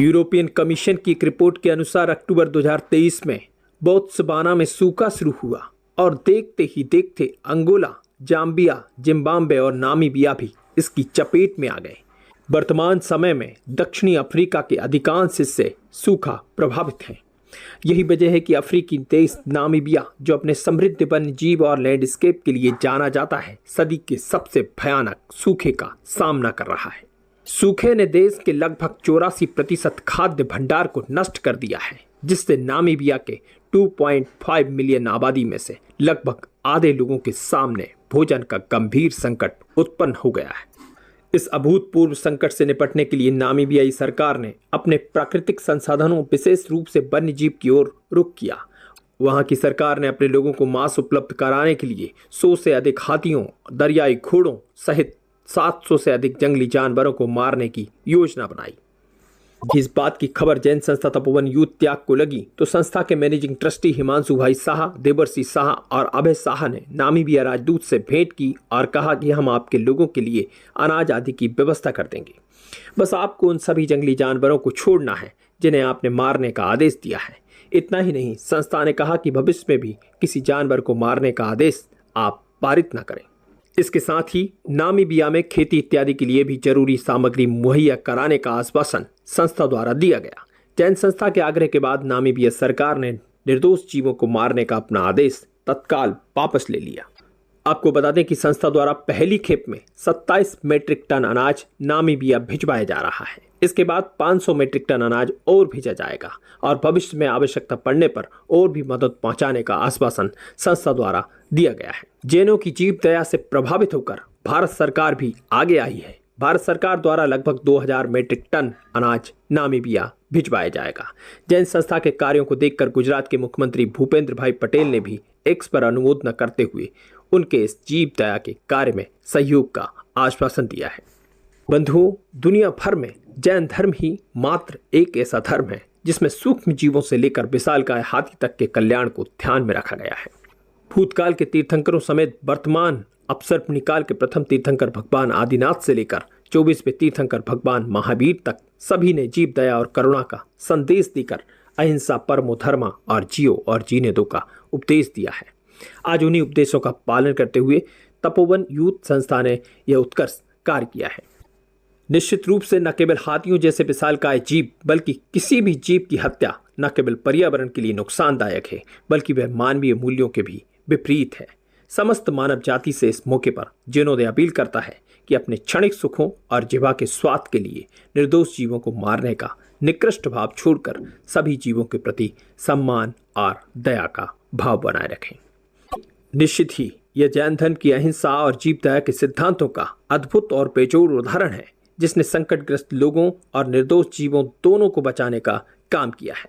European commission की एक report के अनुसार अक्टूबर 2023 में बोत्सवाना में सूखा शुरू हुआ और देखते ही देखते अंगोला, जाम्बिया, जिम्बाब्वे और नामीबिया भी इसकी चपेट में आ गए। वर्तमान समय में दक्षिणी अफ्रीका के अधिकांश हिस्से सूखा प्रभावित हैं। यही वजह है कि अफ्रीकी देश नामीबिया, जो अपने समृद्ध वन्य जीव और लैंडस्केप के लिए जाना जाता है, सदी के सबसे भयानक सूखे का सामना कर रहा है। सूखे ने देश के लगभग 84% खाद्य भंडार को नष्ट कर दिया है, जिससे नामीबिया के 2.5 मिलियन आबादी में से लगभग आधे लोगों के सामने भोजन का गंभीर संकट उत्पन्न हो गया है। इस अभूतपूर्व संकट से निपटने के लिए नामीबियाई सरकार ने अपने प्राकृतिक संसाधनों, विशेष रूप से वन्य जीव की ओर रुख किया। वहां की सरकार ने अपने लोगों को मांस उपलब्ध कराने के लिए 100 से अधिक हाथियों, दरियाई घोड़ों सहित 700 से अधिक जंगली जानवरों को मारने की योजना बनाई। इस बात की खबर जैन संस्था तपोवन यूथ त्याग को लगी तो संस्था के मैनेजिंग ट्रस्टी हिमांशु भाई साहा, देवर्षि साहा और अभय साहा ने नामीबिया राजदूत से भेंट की और कहा कि हम आपके लोगों के लिए अनाज आदि की व्यवस्था कर देंगे। बस आपको उन सभी जंगली जानवरों को छोड़ना है जिन्हें आपने मारने का आदेश दिया है। इतना ही नहीं, संस्था ने कहा कि भविष्य में भी किसी जानवर को मारने का आदेश आप पारित न करें। इसके साथ ही नामीबिया में खेती इत्यादि के लिए भी जरूरी सामग्री मुहैया कराने का आश्वासन संस्था द्वारा दिया गया। जैन संस्था के आग्रह के बाद नामीबिया सरकार ने निर्दोष जीवों को मारने का अपना आदेश तत्काल वापस ले लिया। आपको बता दें कि संस्था द्वारा पहली खेप में 27 मीट्रिक टन अनाज नामीबिया भिजवाया जा रहा है। इसके बाद 500 मीट्रिक टन अनाज और भेजा जाएगा और भविष्य में आवश्यकता पड़ने पर और भी मदद पहुंचाने का आश्वासन संस्था द्वारा दिया गया है। जैनों की जीव दया से प्रभावित होकर भारत सरकार भी आगे आई है। भारत सरकार द्वारा लगभग 2000 मीट्रिक टन अनाज नामीबिया भिजवाया जाएगा। जैन संस्था के कार्यों को देखकर गुजरात के मुख्यमंत्री भूपेंद्र भाई पटेल ने भी एक्स पर अनुमोदन करते हुए उनके इस जीव दया के कार्य में सहयोग का आश्वासन दिया है। बंधुओं, दुनिया भर में जैन धर्म ही मात्र एक ऐसा धर्म है जिसमें सूक्ष्म जीवों से लेकर विशालकाय हाथी तक के कल्याण को ध्यान में रखा गया है। भूतकाल के तीर्थंकरों समेत वर्तमान अपसर्पनिकाल के प्रथम तीर्थंकर भगवान आदिनाथ से लेकर 24वें तीर्थंकर भगवान महावीर तक सभी ने जीव दया और करुणा का संदेश देकर अहिंसा, परमो धर्मा और जियो और जीने दो का उपदेश दिया है। आज उन्हीं उपदेशों का पालन करते हुए तपोवन यूथ संस्था ने यह उत्कृष्ट कार्य किया है। निश्चित रूप से न केवल हाथियों जैसे विशालकाय जीव, बल्कि किसी भी जीव की हत्या न केवल पर्यावरण के लिए नुकसानदायक है, बल्कि वह मानवीय मूल्यों के भी विपरीत है। समस्त मानव जाति से इस मौके पर जीर्णोदय अपील करता है कि अपने क्षणिक सुखों और जीवा के स्वाद के लिए निर्दोष जीवों को मारने का निकृष्ट भाव छोड़कर सभी जीवों के प्रति सम्मान और दया का भाव बनाए रखें। निश्चित ही यह जैन धर्म की अहिंसा और जीव दया के सिद्धांतों का अद्भुत और बेजोड़ उदाहरण है, जिसने संकटग्रस्त लोगों और निर्दोष जीवों दोनों को बचाने का काम किया है।